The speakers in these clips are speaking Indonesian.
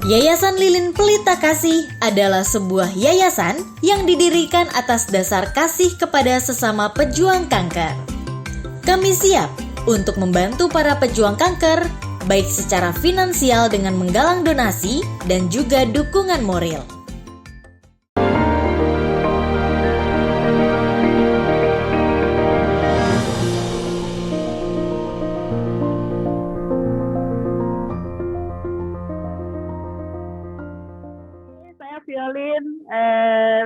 Yayasan Lilin Pelita Kasih adalah sebuah yayasan yang didirikan atas dasar kasih kepada sesama pejuang kanker. Kami siap untuk membantu para pejuang kanker, baik secara finansial dengan menggalang donasi dan juga dukungan moral. Violin,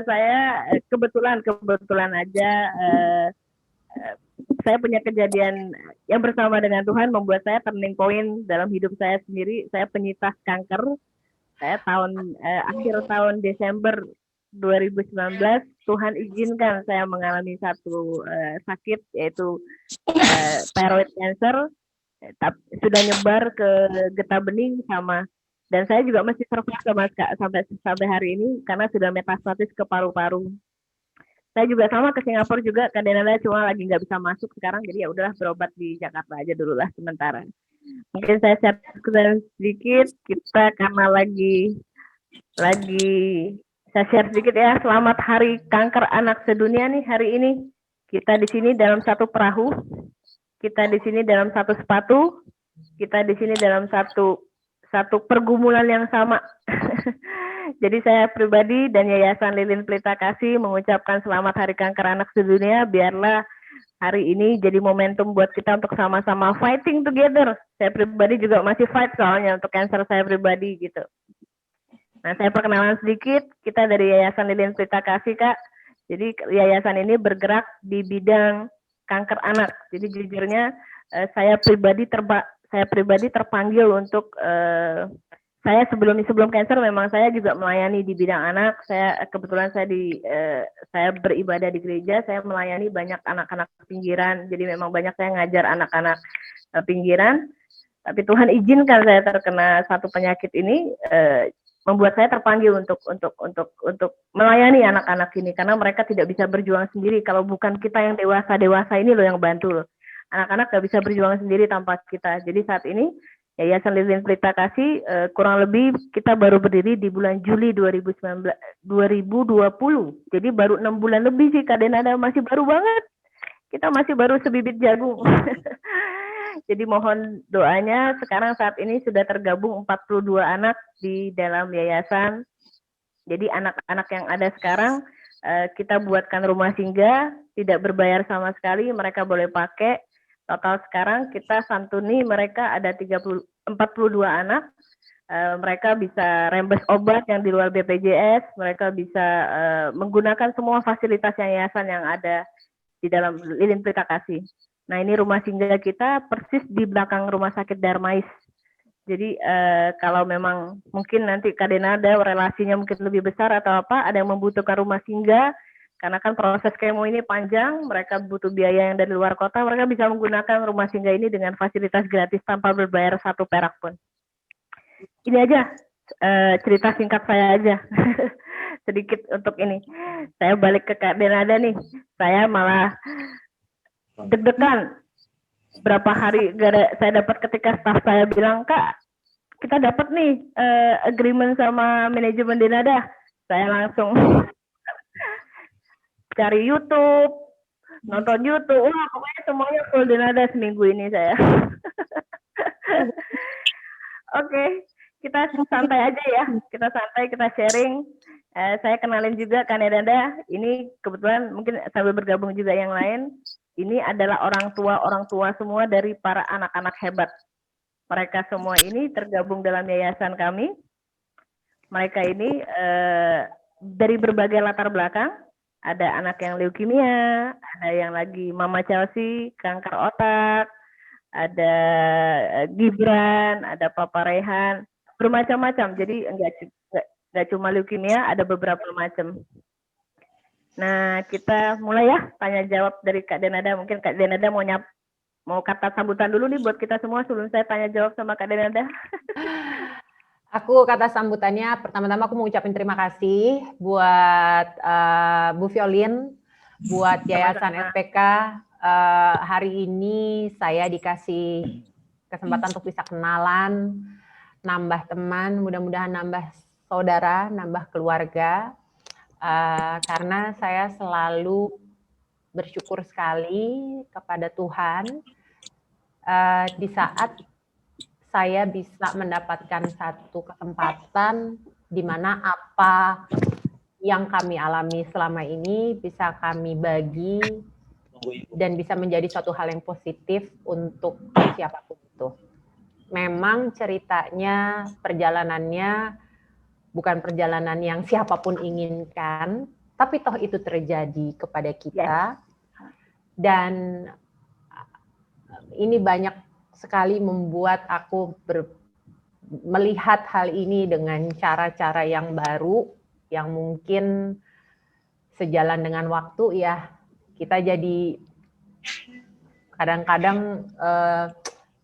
saya kebetulan aja saya punya kejadian yang bersama dengan Tuhan membuat saya turning point dalam hidup saya sendiri. Saya penyintas kanker. Saya akhir tahun Desember 2019 Tuhan izinkan saya mengalami satu sakit, yaitu thyroid cancer. Sudah nyebar ke getah bening dan saya juga masih survive sampai hari ini karena sudah metastasis ke paru-paru. Saya juga sama ke Singapura juga, kadang-kadang cuma lagi nggak bisa masuk sekarang, jadi ya udahlah berobat di Jakarta aja dulu lah sementara. Mungkin saya share sedikit, kita karena lagi saya share sedikit ya. Selamat Hari Kanker Anak Sedunia nih hari ini. Kita di sini dalam satu perahu, kita di sini dalam satu sepatu, kita di sini dalam satu pergumulan yang sama. Jadi saya pribadi dan Yayasan Lilin Pelita Kasih mengucapkan selamat Hari Kanker Anak Sedunia. Biarlah hari ini jadi momentum buat kita untuk sama-sama fighting together. Saya pribadi juga masih fight soalnya untuk cancer saya pribadi gitu. Nah, saya perkenalan sedikit. Kita dari Yayasan Lilin Pelita Kasih, Kak. Jadi yayasan ini bergerak di bidang kanker anak. Jadi jujurnya saya pribadi terpanggil untuk saya sebelum cancer memang saya juga melayani di bidang anak. Kebetulan saya beribadah di gereja, saya melayani banyak anak-anak pinggiran. Jadi memang banyak saya ngajar anak-anak pinggiran. Tapi Tuhan izinkan saya terkena satu penyakit ini, membuat saya terpanggil untuk melayani anak-anak ini karena mereka tidak bisa berjuang sendiri. Kalau bukan kita yang dewasa ini loh yang bantu loh. Anak-anak nggak bisa berjuang sendiri tanpa kita. Jadi saat ini Yayasan Lilin Pelita Kasih kurang lebih kita baru berdiri di bulan Juli 2020. Jadi baru 6 bulan lebih sih, Kak Denada, masih baru banget. Kita masih baru sebibit jagung. Jadi mohon doanya. Sekarang saat ini sudah tergabung 42 anak di dalam yayasan. Jadi anak-anak yang ada sekarang kita buatkan rumah singgah, tidak berbayar sama sekali, mereka boleh pakai. Total sekarang kita santuni mereka ada 42 anak. Mereka bisa rembes obat yang di luar BPJS, mereka bisa menggunakan semua fasilitas yayasan yang ada di dalam Lilin Pelita Kasih. Nah, ini rumah singgah kita persis di belakang Rumah Sakit Darmais. Jadi kalau memang mungkin nanti Kak Denada relasinya mungkin lebih besar atau apa, ada yang membutuhkan rumah singgah, karena kan proses kemo ini panjang, mereka butuh biaya yang dari luar kota, mereka bisa menggunakan rumah singgah ini dengan fasilitas gratis tanpa berbayar 1 perak pun. Ini aja cerita singkat saya aja. Sedikit untuk ini. Saya balik ke Kak Denada nih. Saya malah deg-degan. Berapa hari saya dapat ketika staff saya bilang, Kak, kita dapat nih agreement sama manajemen Denada. Saya langsung cari YouTube, nonton YouTube, wah pokoknya semuanya full Denada seminggu ini saya. Oke, kita santai aja ya, kita sharing. Saya kenalin juga Kak Denada, ini kebetulan mungkin sambil bergabung juga yang lain. Ini adalah orang tua semua dari para anak-anak hebat. Mereka semua ini tergabung dalam yayasan kami. Mereka ini dari berbagai latar belakang. Ada anak yang leukemia, ada yang lagi Mama Chelsea, kanker otak, ada Gibran, ada Papa Rehan, bermacam-macam. Jadi enggak cuma leukemia, ada beberapa macam. Nah, kita mulai ya tanya jawab dari Kak Denada. Mungkin Kak Denada mau kata sambutan dulu nih buat kita semua sebelum saya tanya jawab sama Kak Denada. Aku kata sambutannya, pertama-tama aku mau ucapin terima kasih buat Bu Violin, buat Yayasan SPK. Hari ini saya dikasih kesempatan untuk bisa kenalan nambah teman, mudah-mudahan nambah saudara, nambah keluarga, karena saya selalu bersyukur sekali kepada Tuhan di saat saya bisa mendapatkan satu kesempatan di mana apa yang kami alami selama ini bisa kami bagi dan bisa menjadi suatu hal yang positif untuk siapapun itu. Memang ceritanya, perjalanannya bukan perjalanan yang siapapun inginkan, tapi toh itu terjadi kepada kita. Dan ini banyak sekali membuat aku melihat hal ini dengan cara-cara yang baru, yang mungkin sejalan dengan waktu ya, kita jadi kadang-kadang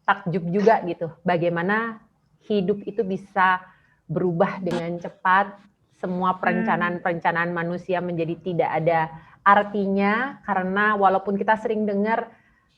takjub juga gitu, bagaimana hidup itu bisa berubah dengan cepat, semua perencanaan-perencanaan manusia menjadi tidak ada artinya, karena walaupun kita sering dengar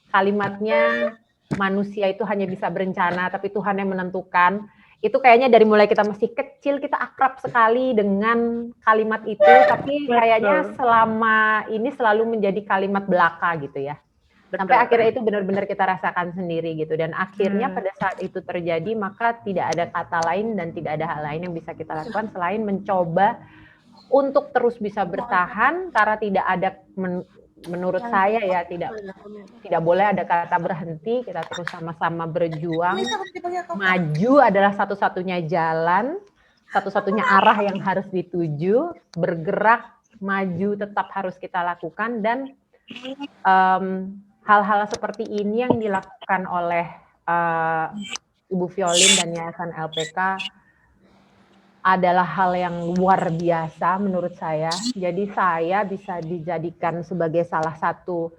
kalimatnya manusia itu hanya bisa berencana, tapi Tuhan yang menentukan, itu kayaknya dari mulai kita masih kecil, kita akrab sekali dengan kalimat itu, tapi kayaknya selama ini selalu menjadi kalimat belaka gitu ya. Sampai akhirnya itu benar-benar kita rasakan sendiri gitu, dan akhirnya pada saat itu terjadi maka tidak ada kata lain dan tidak ada hal lain yang bisa kita lakukan selain mencoba untuk terus bisa bertahan, karena tidak ada menurut saya ya tidak boleh ada kata berhenti, kita terus sama-sama berjuang. Maju adalah satu-satunya jalan, satu-satunya arah yang harus dituju, bergerak maju tetap harus kita lakukan, dan hal-hal seperti ini yang dilakukan oleh Ibu Violin dan Yayasan LPK adalah hal yang luar biasa menurut saya. Jadi saya bisa dijadikan sebagai salah satu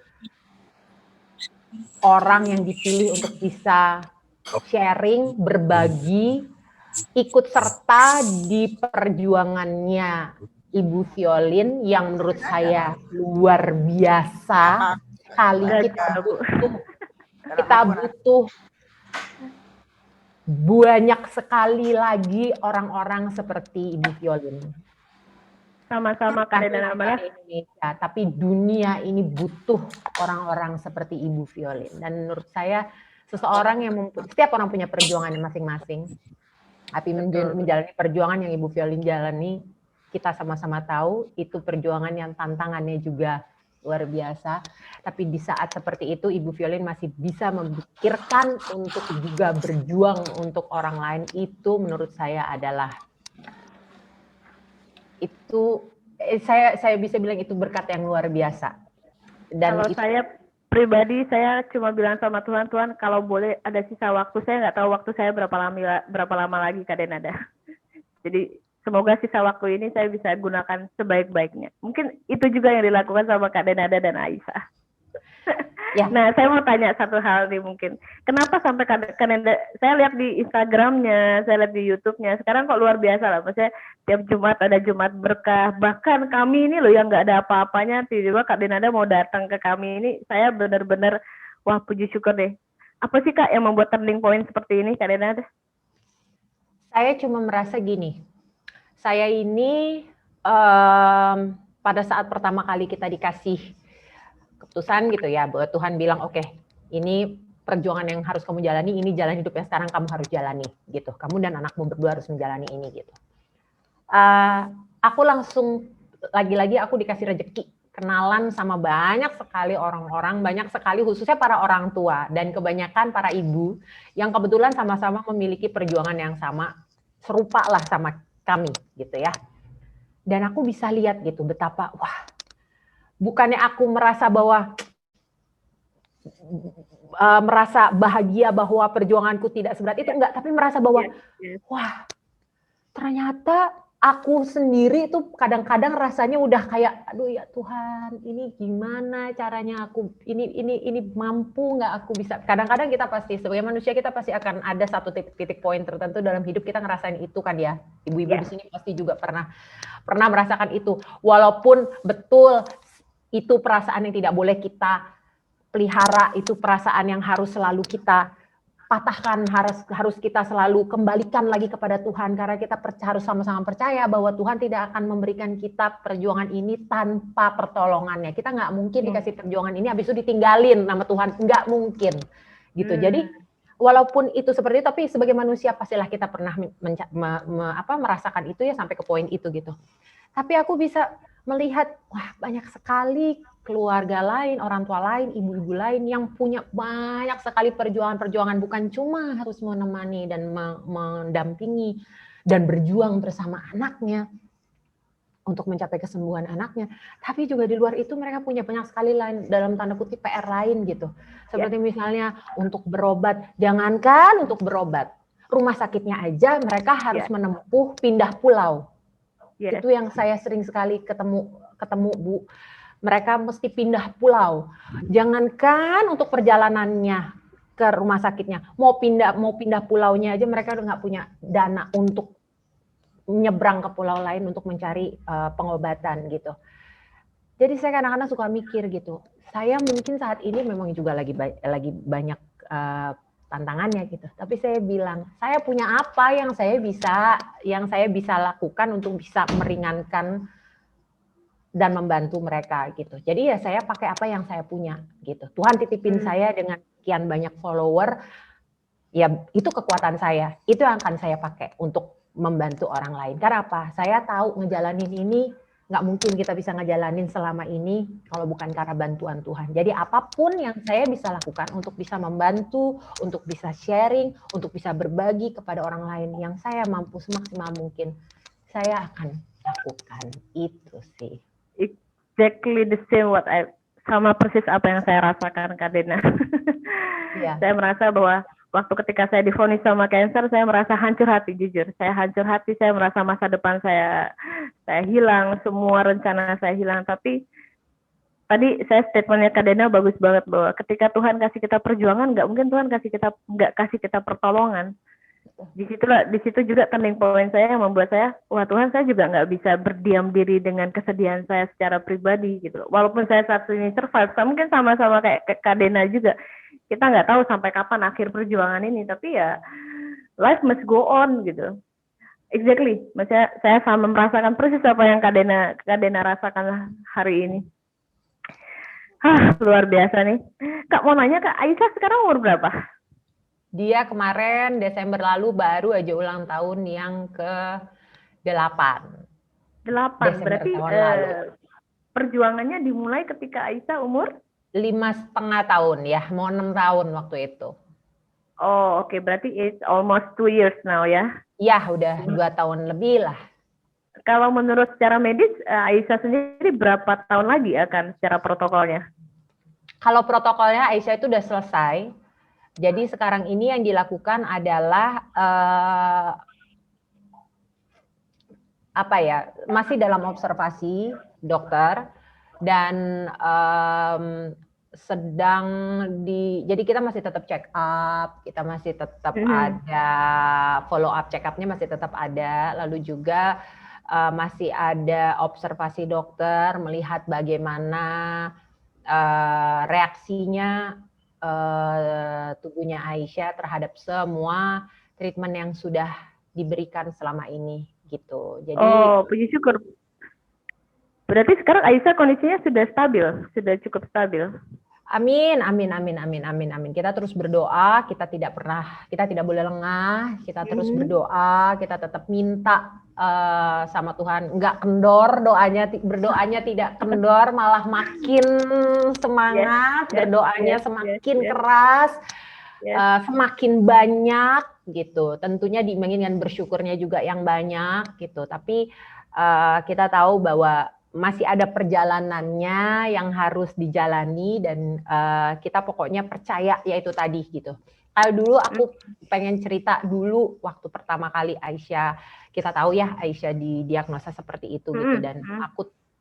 orang yang dipilih untuk bisa sharing, berbagi, ikut serta di perjuangannya Ibu Violin yang menurut saya luar biasa. Kali kita butuh banyak sekali lagi orang-orang seperti Ibu Violin. Sama-sama Kak Dena Indonesia, tapi dunia ini butuh orang-orang seperti Ibu Violin. Dan menurut saya seseorang yang setiap orang punya perjuangan masing-masing. Tapi menjalani perjuangan yang Ibu Violin jalani, kita sama-sama tahu itu perjuangan yang tantangannya juga luar biasa, tapi di saat seperti itu Ibu Violin masih bisa memikirkan untuk juga berjuang untuk orang lain. Itu menurut saya adalah itu saya bisa bilang itu berkat yang luar biasa. Dan kalau saya pribadi, saya cuma bilang sama Tuhan, Tuhan kalau boleh ada sisa waktu, saya nggak tahu waktu saya berapa lama lagi Kak Denada. Jadi semoga sisa waktu ini saya bisa gunakan sebaik-baiknya. Mungkin itu juga yang dilakukan sama Kak Denada dan Aisyah. Ya. Nah, saya mau tanya satu hal nih mungkin. Kenapa sampai Kak Denada, saya lihat di Instagramnya, saya lihat di YouTube-nya, sekarang kok luar biasa lah. Maksudnya tiap Jumat ada Jumat berkah. Bahkan kami ini loh yang nggak ada apa-apanya, tiba-tiba Kak Denada mau datang ke kami ini, saya benar-benar, wah puji syukur deh. Apa sih Kak yang membuat turning point seperti ini Kak Denada? Saya cuma merasa gini, saya ini pada saat pertama kali kita dikasih keputusan gitu ya, bahwa Tuhan bilang oke, ini perjuangan yang harus kamu jalani, ini jalan hidup yang sekarang kamu harus jalani gitu. Kamu dan anakmu berdua harus menjalani ini gitu. Aku langsung lagi-lagi aku dikasih rezeki, kenalan sama banyak sekali orang-orang, banyak sekali khususnya para orang tua dan kebanyakan para ibu yang kebetulan sama-sama memiliki perjuangan yang sama, serupa lah sama kami gitu ya. Dan aku bisa lihat gitu betapa bukannya aku merasa bahwa merasa bahagia bahwa perjuanganku tidak seberat itu, enggak, tapi merasa bahwa wah, ternyata aku sendiri itu kadang-kadang rasanya udah kayak aduh ya Tuhan, ini gimana caranya aku ini mampu nggak aku bisa. Kadang-kadang kita pasti sebagai manusia kita pasti akan ada satu titik poin tertentu dalam hidup kita ngerasain itu kan ya. Ibu-ibu di sini pasti juga pernah merasakan itu. Walaupun betul itu perasaan yang tidak boleh kita pelihara, itu perasaan yang harus selalu kita patahkan, harus kita selalu kembalikan lagi kepada Tuhan, karena kita harus sama-sama percaya bahwa Tuhan tidak akan memberikan kita perjuangan ini tanpa pertolongannya. Kita nggak mungkin dikasih perjuangan ini habis itu ditinggalin sama Tuhan, nggak mungkin gitu. Jadi walaupun itu seperti itu, tapi sebagai manusia pastilah kita pernah merasakan itu ya, sampai ke poin itu gitu. Tapi aku bisa melihat, wah, banyak sekali keluarga lain, orang tua lain, ibu-ibu lain yang punya banyak sekali perjuangan-perjuangan, bukan cuma harus menemani dan mendampingi dan berjuang bersama anaknya untuk mencapai kesembuhan anaknya, tapi juga di luar itu mereka punya banyak sekali lain, dalam tanda kutip, PR lain gitu. Seperti misalnya untuk berobat, jangankan untuk berobat, rumah sakitnya aja mereka harus menempuh pindah pulau. Itu yang saya sering sekali ketemu Bu. Mereka mesti pindah pulau. Jangankan untuk perjalanannya ke rumah sakitnya, mau pindah pulaunya aja mereka udah nggak punya dana untuk nyebrang ke pulau lain untuk mencari pengobatan gitu. Jadi saya kadang-kadang suka mikir gitu. Saya mungkin saat ini memang juga lagi banyak tantangannya gitu. Tapi saya bilang, saya punya apa yang saya bisa lakukan untuk bisa meringankan dan membantu mereka gitu. Jadi ya saya pakai apa yang saya punya gitu. Tuhan titipin saya dengan sekian banyak follower, ya itu kekuatan saya. Itu yang akan saya pakai untuk membantu orang lain. Karena apa? Saya tahu ngejalanin ini nggak mungkin kita bisa ngejalanin selama ini kalau bukan karena bantuan Tuhan. Jadi apapun yang saya bisa lakukan untuk bisa membantu, untuk bisa sharing, untuk bisa berbagi kepada orang lain yang saya mampu semaksimal mungkin, saya akan lakukan. Itu sih. Exactly the same sama persis apa yang saya rasakan, Kak Dena. Saya merasa bahwa waktu ketika saya divonis sama kanker, saya merasa hancur hati, jujur. Saya hancur hati, saya merasa masa depan saya hilang, semua rencana saya hilang. Tapi tadi statementnya Kak Dena bagus banget, bahwa ketika Tuhan kasih kita perjuangan, nggak mungkin Tuhan nggak kasih kita pertolongan. Di situ juga turning point saya yang membuat saya, wah Tuhan, saya juga nggak bisa berdiam diri dengan kesedihan saya secara pribadi gitu. Walaupun saya saat ini survive, mungkin sama-sama kayak Kak Dena juga. Kita nggak tahu sampai kapan akhir perjuangan ini, tapi ya life must go on gitu. Exactly, maksudnya saya sama merasakan persis apa yang Kak Dena rasakan hari ini. Luar biasa nih. Kak, mau nanya, Kak, Aisyah sekarang umur berapa? Dia kemarin Desember lalu baru aja ulang tahun yang ke-8. 8, berarti perjuangannya dimulai ketika Aisyah umur? 5,5 tahun ya, mau 6 tahun waktu itu. Oh, oke. Berarti it's almost 2 years now ya? Ya, udah 2 tahun lebih lah. Kalau menurut secara medis, Aisyah sendiri berapa tahun lagi akan secara protokolnya? Kalau protokolnya Aisyah itu udah selesai. Jadi sekarang ini yang dilakukan adalah masih dalam observasi dokter. Dan jadi kita masih tetap check up, kita masih tetap ada follow up, check up-nya masih tetap ada, lalu juga masih ada observasi dokter melihat bagaimana reaksinya tubuhnya Aisyah terhadap semua treatment yang sudah diberikan selama ini gitu. Jadi puji syukur. Berarti sekarang Aisyah kondisinya sudah stabil, sudah cukup stabil. Amin. Kita terus berdoa, kita tidak boleh lengah, kita terus berdoa, kita tetap minta sama Tuhan, nggak kendor berdoanya tidak kendor, malah makin semangat, berdoanya semakin keras, semakin banyak gitu. Tentunya diimbangi bersyukurnya juga yang banyak gitu. Tapi kita tahu bahwa masih ada perjalanannya yang harus dijalani dan kita pokoknya percaya yaitu tadi gitu. Kalau dulu aku pengen cerita dulu waktu pertama kali Aisyah, kita tahu ya Aisyah didiagnosa seperti itu gitu, dan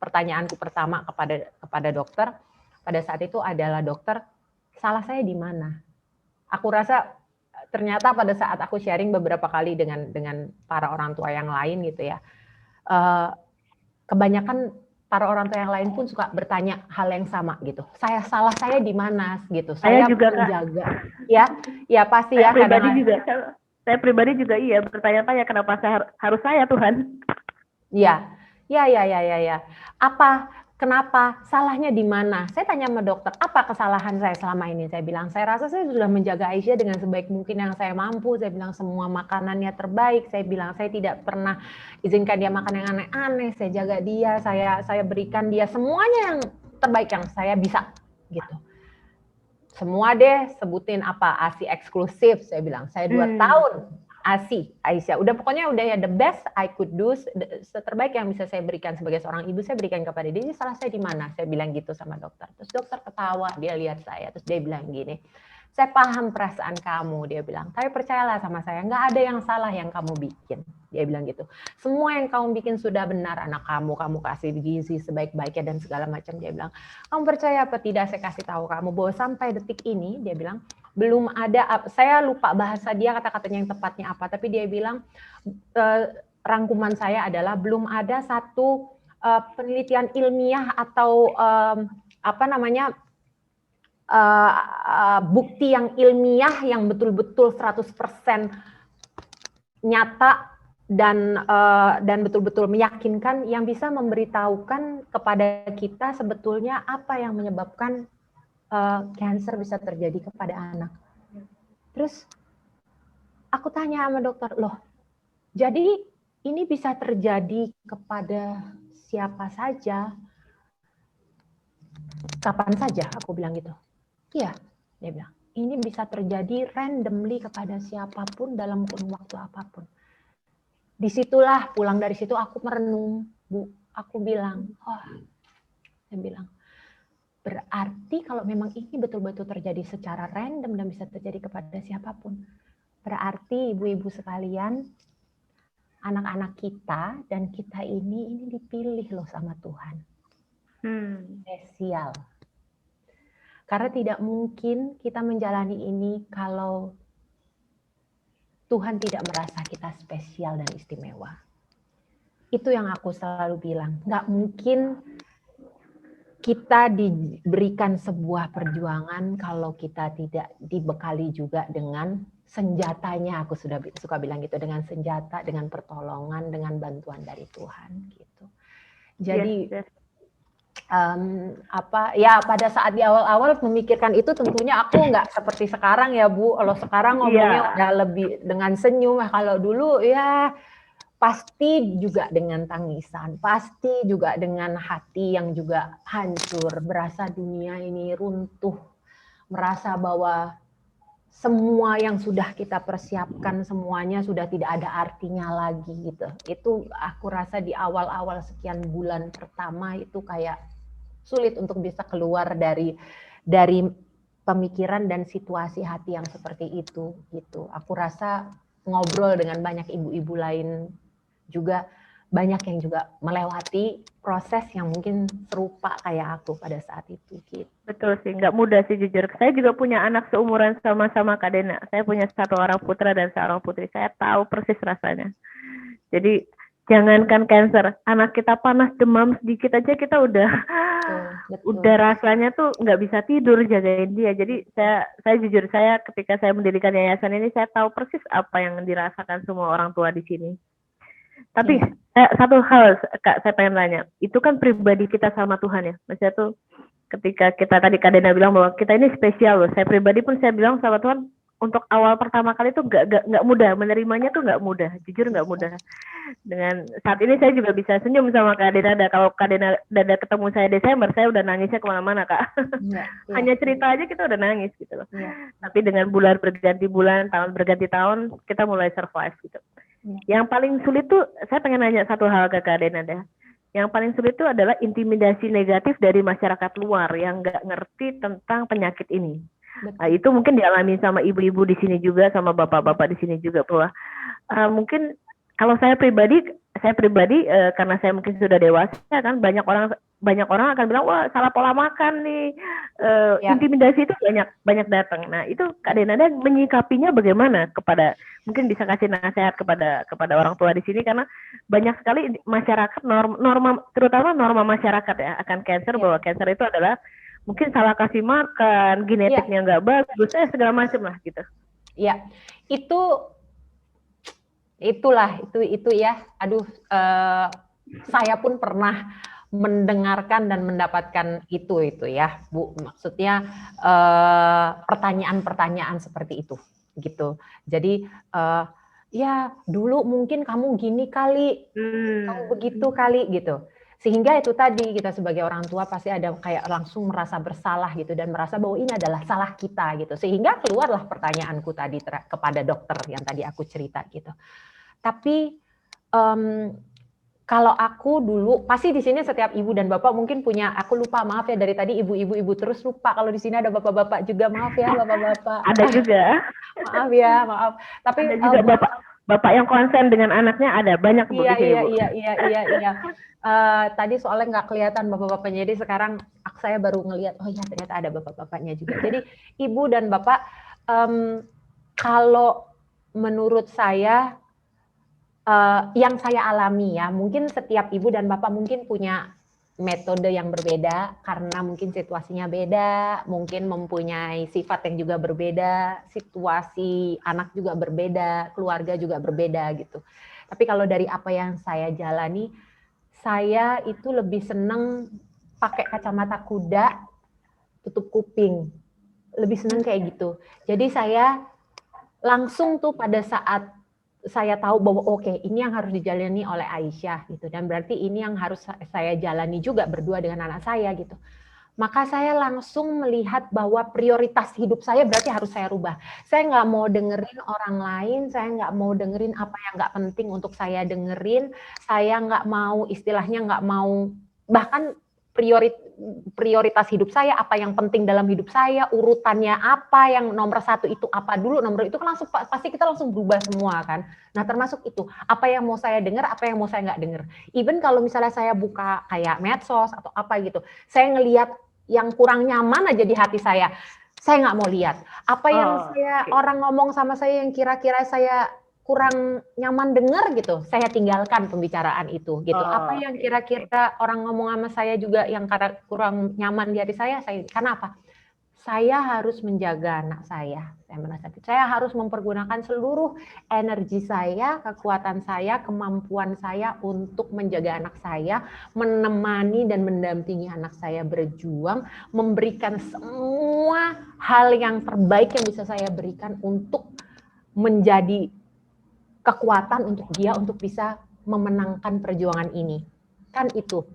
pertanyaanku pertama kepada dokter pada saat itu adalah, dokter, salah saya di mana? Aku rasa ternyata pada saat aku sharing beberapa kali dengan para orang tua yang lain gitu ya, kebanyakan para orang tua yang lain pun suka bertanya hal yang sama gitu. Salah saya di mana gitu. Saya Saya juga, Kak. menjaga. Ya pasti Saya ya pribadi kadang. juga, saya pribadi juga iya bertanya-tanya kenapa harus saya Tuhan. Ya. Kenapa? Salahnya di mana? Saya tanya sama dokter, apa kesalahan saya selama ini? Saya bilang, saya rasa saya sudah menjaga Aisyah dengan sebaik mungkin yang saya mampu. Saya bilang semua makanannya terbaik. Saya bilang saya tidak pernah izinkan dia makan yang aneh-aneh. Saya jaga dia, saya berikan dia semuanya yang terbaik yang saya bisa gitu. Semua deh sebutin apa, ASI eksklusif. Saya bilang, saya 2 tahun ASI Aisyah. Pokoknya udah ya the best I could do, terbaik yang bisa saya berikan sebagai seorang ibu, saya berikan kepada dia. Jadi salah saya di mana? Saya bilang gitu sama dokter. Terus dokter ketawa, dia lihat saya, terus dia bilang gini, saya paham perasaan kamu, dia bilang, tapi percayalah sama saya, nggak ada yang salah yang kamu bikin. Dia bilang gitu. Semua yang kamu bikin sudah benar, anak kamu kasih gizi sebaik-baiknya dan segala macam. Dia bilang, kamu percaya apa tidak? Saya kasih tahu kamu bahwa sampai detik ini, dia bilang, belum ada, saya lupa bahasa dia kata-katanya yang tepatnya apa, tapi dia bilang rangkuman saya adalah belum ada satu penelitian ilmiah atau bukti yang ilmiah yang betul-betul 100% nyata dan betul-betul meyakinkan yang bisa memberitahukan kepada kita sebetulnya apa yang menyebabkan cancer bisa terjadi kepada anak. Terus aku tanya sama dokter, loh, jadi ini bisa terjadi kepada siapa saja, kapan saja? Aku bilang gitu. Iya, dia bilang. Ini bisa terjadi randomly kepada siapapun dalam kurun waktu apapun. Disitulah pulang dari situ aku merenung, Bu. Aku bilang, saya bilang, berarti kalau memang ini betul-betul terjadi secara random dan bisa terjadi kepada siapapun, berarti ibu-ibu sekalian, anak-anak kita dan kita ini dipilih loh sama Tuhan. Spesial. Karena tidak mungkin kita menjalani ini kalau Tuhan tidak merasa kita spesial dan istimewa. Itu yang aku selalu bilang. Nggak mungkin kita diberikan sebuah perjuangan kalau kita tidak dibekali juga dengan senjatanya, aku suka bilang gitu, dengan senjata, dengan pertolongan, dengan bantuan dari Tuhan gitu. Jadi pada saat di awal-awal memikirkan itu tentunya aku nggak seperti sekarang ya Bu. Kalau sekarang ngomongnya udah lebih dengan senyum, kalau dulu ya pasti juga dengan tangisan, pasti juga dengan hati yang juga hancur, berasa dunia ini runtuh, merasa bahwa semua yang sudah kita persiapkan semuanya sudah tidak ada artinya lagi gitu. Itu aku rasa di awal-awal sekian bulan pertama itu kayak sulit untuk bisa keluar dari pemikiran dan situasi hati yang seperti itu gitu. Aku rasa ngobrol dengan banyak ibu-ibu lain juga banyak yang juga melewati proses yang mungkin serupa kayak aku pada saat itu gitu. Betul sih, nggak mudah sih jujur. Saya juga punya anak seumuran sama-sama Kak Dena. Saya punya 1 orang putra dan 1 orang putri. Saya tahu persis rasanya. Jadi jangankan cancer, anak kita panas demam sedikit aja kita udah udah rasanya tuh nggak bisa tidur jagain dia. Jadi saya jujur, ketika saya mendirikan yayasan ini saya tahu persis apa yang dirasakan semua orang tua di sini. Tapi satu hal Kak, saya pengen tanya, itu kan pribadi kita sama Tuhan ya. Maksudnya tuh ketika kita tadi Kak Dena bilang bahwa kita ini spesial loh. Saya pribadi pun saya bilang sama Tuhan, untuk awal pertama kali itu nggak mudah, menerimanya tuh nggak mudah, jujur nggak mudah. Dengan saat ini saya juga bisa senyum sama Kak Dena. Kalau Kak Dena ketemu saya Desember, saya udah nangisnya kemana-mana Kak. Hanya cerita aja kita udah nangis gitu loh. Tapi dengan bulan berganti bulan, tahun berganti tahun, kita mulai survive gitu. Yang paling sulit tuh, saya pengen nanya satu hal ke Kak Dena deh. Yang paling sulit itu adalah intimidasi negatif dari masyarakat luar yang nggak ngerti tentang penyakit ini. Nah, itu mungkin dialami sama ibu-ibu di sini juga, sama bapak-bapak di sini juga, bahwa mungkin kalau saya pribadi karena saya mungkin sudah dewasa kan, banyak orang banyak orang akan bilang, wah salah pola makan nih, Ya. intimidasi itu banyak datang. Nah itu Kak Denada menyikapinya bagaimana mungkin bisa kasih nasihat kepada orang tua di sini, karena banyak sekali masyarakat norma terutama norma masyarakat ya akan cancer, bahwa cancer itu adalah mungkin salah kasih makan, genetiknya nggak bagus, segala macam lah gitu. Ya, itulah ya. Aduh, saya pun pernah mendengarkan dan mendapatkan itu ya, Bu. Maksudnya pertanyaan-pertanyaan seperti itu, gitu. Jadi ya dulu mungkin kamu gini kali, kamu begitu kali, gitu. Sehingga itu tadi kita sebagai orang tua pasti ada kayak langsung merasa bersalah gitu dan merasa bahwa ini adalah salah kita gitu. Sehingga keluarlah pertanyaanku tadi kepada dokter yang tadi aku cerita gitu. Tapi kalau aku dulu, pasti di sini setiap ibu dan bapak mungkin punya, aku lupa, maaf ya dari tadi ibu terus lupa kalau di sini ada bapak-bapak juga, maaf ya bapak-bapak. Ada juga. Maaf ya, maaf. Tapi ada juga bapak yang konsen dengan anaknya, ada banyak Bu di sini, Bu. Iya. Tadi soalnya nggak kelihatan bapak-bapaknya, jadi sekarang saya baru ngelihat, oh ya ternyata ada bapak-bapaknya juga. Jadi ibu dan bapak, kalau menurut saya, yang saya alami ya, mungkin setiap ibu dan bapak mungkin punya metode yang berbeda karena mungkin situasinya beda, mungkin mempunyai sifat yang juga berbeda, situasi anak juga berbeda, keluarga juga berbeda gitu. Tapi kalau dari apa yang saya jalani, saya itu lebih seneng pakai kacamata kuda, tutup kuping, lebih seneng kayak gitu. Jadi saya langsung tuh pada saat saya tahu bahwa oke, ini yang harus dijalani oleh Aisyah gitu, dan berarti ini yang harus saya jalani juga berdua dengan anak saya gitu. Maka saya langsung melihat bahwa prioritas hidup saya berarti harus saya rubah. Saya nggak mau dengerin orang lain, saya nggak mau dengerin apa yang nggak penting untuk saya dengerin, saya nggak mau, istilahnya nggak mau, bahkan prioritas hidup saya, apa yang penting dalam hidup saya, urutannya apa, yang nomor satu itu apa dulu, nomor itu kan langsung pasti kita langsung berubah semua kan. Nah termasuk itu, apa yang mau saya dengar, apa yang mau saya nggak dengar. Even kalau misalnya saya buka kayak medsos atau apa gitu, saya ngelihat yang kurang nyaman aja di hati saya nggak mau lihat. Apa yang orang ngomong sama saya yang kira-kira saya kurang nyaman dengar gitu, saya tinggalkan pembicaraan itu gitu. Apa yang kira-kira orang ngomong sama saya juga yang kurang nyaman di hati saya kenapa? Saya harus menjaga anak saya merasa saya harus mempergunakan seluruh energi saya, kekuatan saya, kemampuan saya untuk menjaga anak saya, menemani dan mendampingi anak saya berjuang, memberikan semua hal yang terbaik yang bisa saya berikan untuk menjadi kekuatan untuk dia untuk bisa memenangkan perjuangan ini. Kan itu.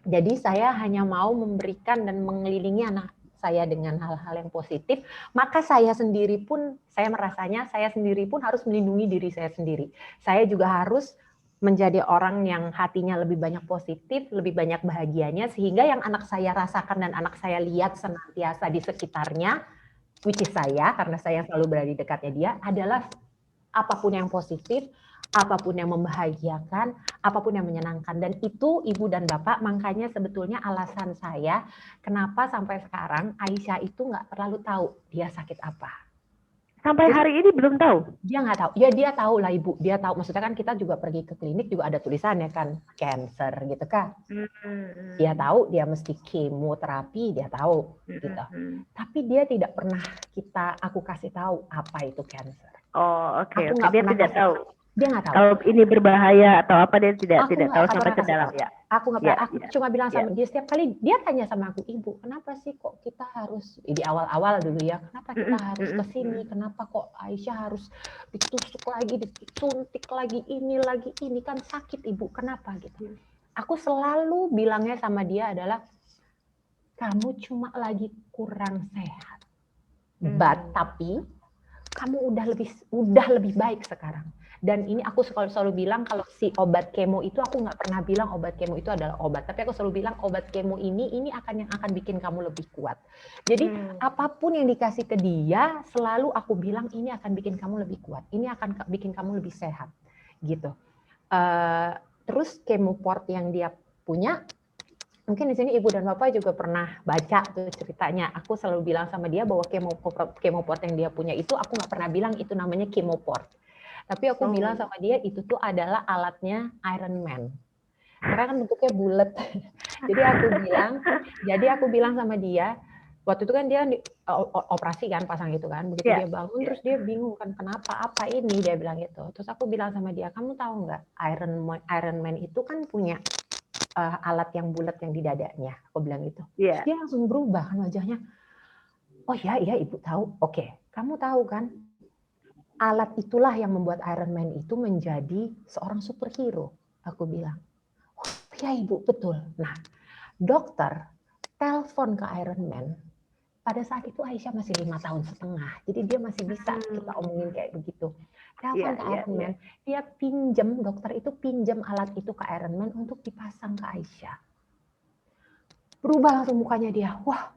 Jadi saya hanya mau memberikan dan mengelilingi anak saya dengan hal-hal yang positif, maka saya sendiri pun, saya merasanya saya sendiri pun harus melindungi diri saya sendiri. Saya juga harus menjadi orang yang hatinya lebih banyak positif, lebih banyak bahagianya, sehingga yang anak saya rasakan dan anak saya lihat senantiasa di sekitarnya, which is saya, karena saya selalu berada di dekatnya dia, adalah apapun yang positif, apapun yang membahagiakan, apapun yang menyenangkan. Dan itu ibu dan bapak, makanya sebetulnya alasan saya kenapa sampai sekarang Aisyah itu nggak terlalu tahu dia sakit apa. Sampai hari ini belum tahu? Dia nggak tahu. Ya dia tahu lah ibu, dia tahu. Maksudnya kan kita juga pergi ke klinik juga ada tulisannya kan, cancer gitu kan. Dia tahu dia mesti kemoterapi, dia tahu gitu. Tapi dia tidak pernah aku kasih tahu apa itu cancer. Oke. Dia tidak tahu. Dia nggak tahu. Kalau ini berbahaya atau apa dia tidak tahu sampai ke dalam ya. Aku nggak pernah. Aku cuma bilang sama dia setiap kali dia tanya sama aku, ibu, kenapa sih kok kita harus di awal-awal dulu ya? Kenapa kita harus ke sini? Kenapa kok Aisyah harus ditusuk lagi, disuntik lagi ini kan sakit ibu? Kenapa gitu? Aku selalu bilangnya sama dia adalah kamu cuma lagi kurang sehat. Tapi kamu udah lebih baik sekarang. Dan ini aku selalu bilang kalau si obat kemo itu, aku nggak pernah bilang obat kemo itu adalah obat, tapi aku selalu bilang obat kemo ini akan bikin kamu lebih kuat. Jadi apapun yang dikasih ke dia, selalu aku bilang ini akan bikin kamu lebih kuat, ini akan bikin kamu lebih sehat, gitu. Terus kemoport yang dia punya, mungkin di sini Ibu dan Bapak juga pernah baca tuh ceritanya. Aku selalu bilang sama dia bahwa chemoport yang dia punya itu, aku nggak pernah bilang itu namanya chemoport. Tapi aku bilang sama dia itu tuh adalah alatnya Iron Man. Karena kan bentuknya bulat. Jadi aku bilang sama dia, waktu itu kan dia operasi kan pasang itu kan. Begitu dia bangun terus dia bingung kan kenapa, apa ini, dia bilang gitu. Terus aku bilang sama dia, kamu tahu nggak Iron Man itu kan punya alat yang bulat yang di dadanya, aku bilang gitu. Terus dia langsung berubah kan wajahnya. Oh iya Ibu tahu. Oke, kamu tahu kan alat itulah yang membuat Iron Man itu menjadi seorang superhero, aku bilang. Oh iya Ibu, betul. Nah, dokter telepon ke Iron Man. Pada saat itu Aisyah masih 5 tahun setengah, jadi dia masih bisa kita omongin kayak begitu. Telepon ke Iron Man, dia dokter itu pinjam alat itu ke Iron Man untuk dipasang ke Aisyah. Berubah langsung mukanya dia, wah,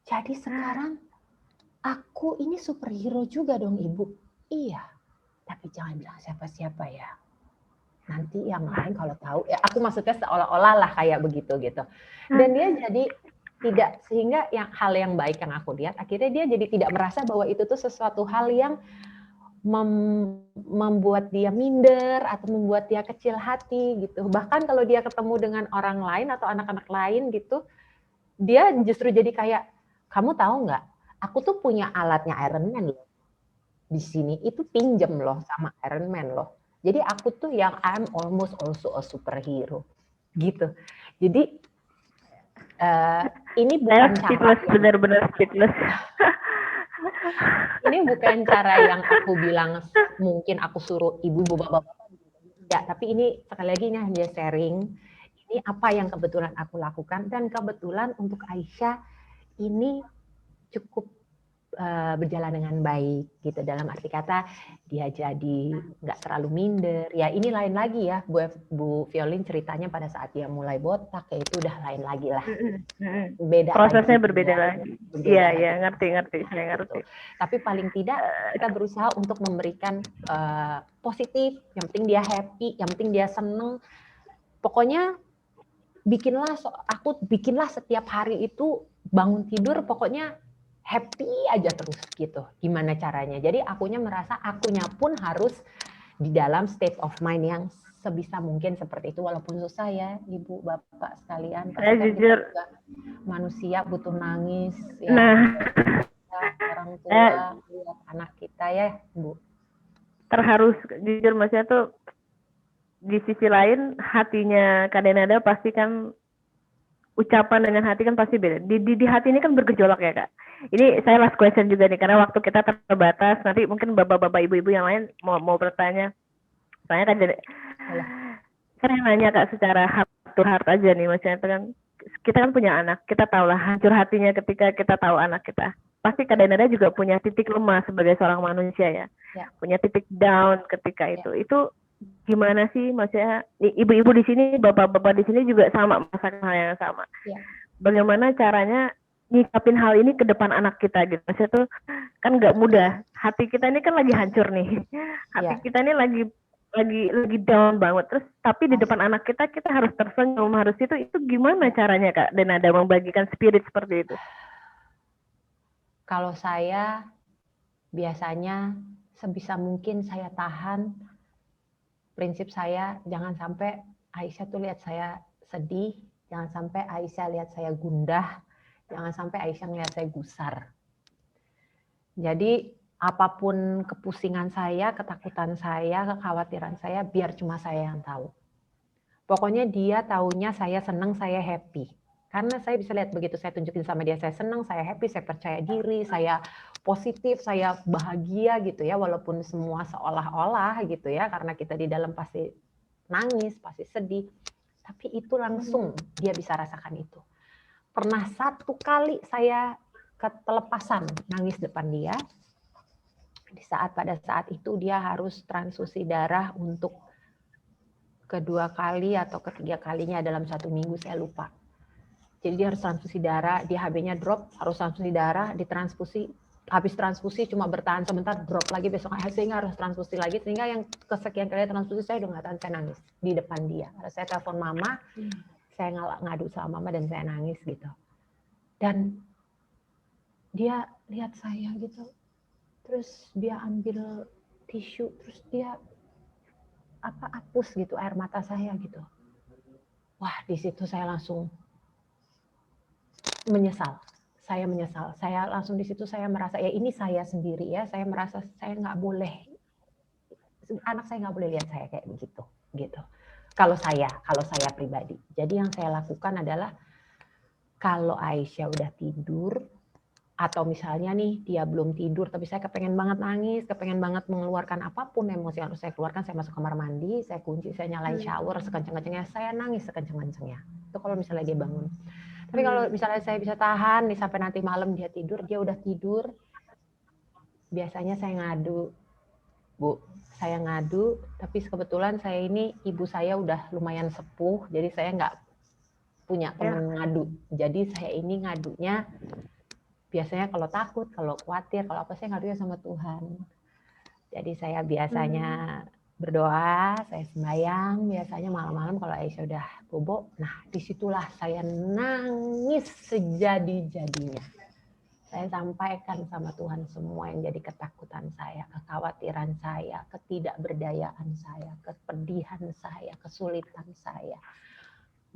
jadi sekarang aku ini superhero juga dong Ibu. Iya, tapi jangan bilang siapa-siapa ya. Nanti yang lain kalau tahu, ya aku maksudnya seolah-olah lah kayak begitu gitu. Dan dia jadi tidak, sehingga hal yang baik yang aku lihat, akhirnya dia jadi tidak merasa bahwa itu tuh sesuatu hal yang membuat dia minder atau membuat dia kecil hati gitu. Bahkan kalau dia ketemu dengan orang lain atau anak-anak lain gitu, dia justru jadi kayak, kamu tahu nggak, aku tuh punya alatnya Iron Man loh. Di sini itu pinjem loh sama Iron Man loh. Jadi aku tuh yang I'm almost also a superhero gitu. Jadi ini bukan cara benar-benar speechless. Ini bukan cara yang aku bilang mungkin aku suruh ibu-ibu bapak-bapak tidak, tapi ini sekali lagi ini hanya sharing. Ini apa yang kebetulan aku lakukan, dan kebetulan untuk Aisyah ini cukup berjalan dengan baik gitu, dalam arti kata dia jadi nggak terlalu minder. Ya ini lain lagi ya Bu Violin ceritanya pada saat dia mulai botak, ya itu udah lain lagi lah. Beda prosesnya lagi, berbeda lagi. Iya, ngerti, saya ngerti. Tapi paling tidak kita berusaha untuk memberikan positif, yang penting dia happy, yang penting dia seneng. Pokoknya aku bikinlah setiap hari itu bangun tidur pokoknya happy aja terus gitu. Gimana caranya? Jadi akunya merasa akunya pun harus di dalam state of mind yang sebisa mungkin seperti itu, walaupun susah ya Ibu Bapak sekalian. Saya jujur juga manusia butuh nangis ya. Orang tua lihat anak kita ya Bu. Terharu jujur, maksudnya tuh di sisi lain hatinya Kak Denada pasti kan, ucapan dengan hati kan pasti beda. Di hati ini kan bergejolak ya Kak. Ini saya last question juga nih, karena waktu kita terbatas. Nanti mungkin bapak-bapak, ibu-ibu yang lain mau bertanya. Soalnya kan jadi, saya nanya Kak secara heart to heart aja nih, maksudnya kan kita kan punya anak, kita tahulah hancur hatinya ketika kita tahu anak kita. Pasti Kak Denada juga punya titik lemah sebagai seorang manusia ya. Punya titik down ketika itu. Itu gimana sih, maksudnya ibu-ibu di sini, bapak-bapak di sini juga sama merasakan hal yang sama. Bagaimana caranya nyikapin hal ini ke depan anak kita gitu. Maksudnya tuh kan nggak mudah. Hati kita ini kan lagi hancur nih. Hati kita ini lagi down banget. Terus tapi di depan anak kita harus tersenyum, harus itu gimana caranya Kak Denada membagikan spirit seperti itu? Kalau saya biasanya sebisa mungkin saya tahan. Prinsip saya jangan sampai Aisyah tuh lihat saya sedih, jangan sampai Aisyah lihat saya gundah, jangan sampai Aisyah lihat saya gusar. Jadi apapun kepusingan saya, ketakutan saya, kekhawatiran saya, biar cuma saya yang tahu. Pokoknya dia taunya saya senang, saya happy. Karena saya bisa lihat begitu saya tunjukin sama dia, saya senang, saya happy, saya percaya diri, saya positif, saya bahagia gitu ya, walaupun semua seolah-olah gitu ya, karena kita di dalam pasti nangis, pasti sedih, tapi itu langsung dia bisa rasakan itu. Pernah satu kali saya ketelepasan nangis depan dia, pada saat itu dia harus transfusi darah untuk kedua kali atau ketiga kalinya dalam 1 minggu, saya lupa. Jadi dia harus transfusi darah, dia HB-nya drop, harus transfusi darah, ditransfusi, habis transfusi cuma bertahan sebentar, drop lagi besok, sehingga harus transfusi lagi, sehingga yang kesekian kali transfusi saya udah nggak tahan, saya nangis di depan dia. Saya telepon mama, saya ngadu sama mama dan saya nangis gitu. Dan dia lihat saya gitu, terus dia ambil tisu, terus dia hapus gitu air mata saya gitu. Wah, di situ saya langsung menyesal. Saya menyesal. Saya langsung di situ saya merasa ya ini saya sendiri ya. Saya merasa saya nggak boleh, anak saya nggak boleh lihat saya kayak begitu gitu. Kalau saya pribadi. Jadi yang saya lakukan adalah kalau Aisyah udah tidur atau misalnya nih dia belum tidur tapi saya kepengen banget nangis, kepengen banget mengeluarkan apapun emosi yang harus saya keluarkan, saya masuk kamar mandi, saya kunci, saya nyalain shower sekenceng-kencengnya, saya nangis sekenceng-kencengnya. Itu kalau misalnya dia bangun. Tapi kalau misalnya saya bisa tahan nih sampai nanti malam dia tidur, dia udah tidur, biasanya saya ngadu, Bu. Saya ngadu, tapi kebetulan saya ini ibu saya udah lumayan sepuh, jadi saya nggak punya teman ngadu. Jadi saya ini ngadunya biasanya kalau takut, kalau khawatir, kalau apa saya ngadunya sama Tuhan. Jadi saya biasanya berdoa, saya sembahyang, biasanya malam-malam kalau Aisyah udah bobo, nah disitulah saya nangis sejadi-jadinya. Saya sampaikan sama Tuhan semua yang jadi ketakutan saya, kekhawatiran saya, ketidakberdayaan saya, kepedihan saya, kesulitan saya.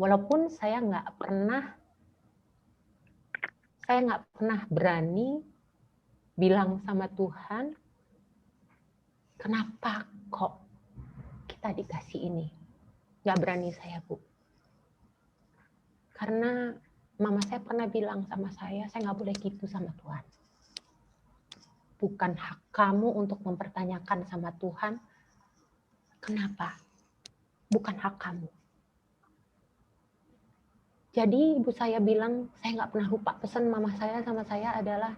Walaupun saya nggak pernah berani bilang sama Tuhan, kenapa kok kita dikasih ini? Nggak berani saya, Bu. Karena mama saya pernah bilang sama saya nggak boleh gitu sama Tuhan. Bukan hak kamu untuk mempertanyakan sama Tuhan, kenapa? Bukan hak kamu. Jadi ibu saya bilang, saya nggak pernah lupa pesan mama saya sama saya adalah,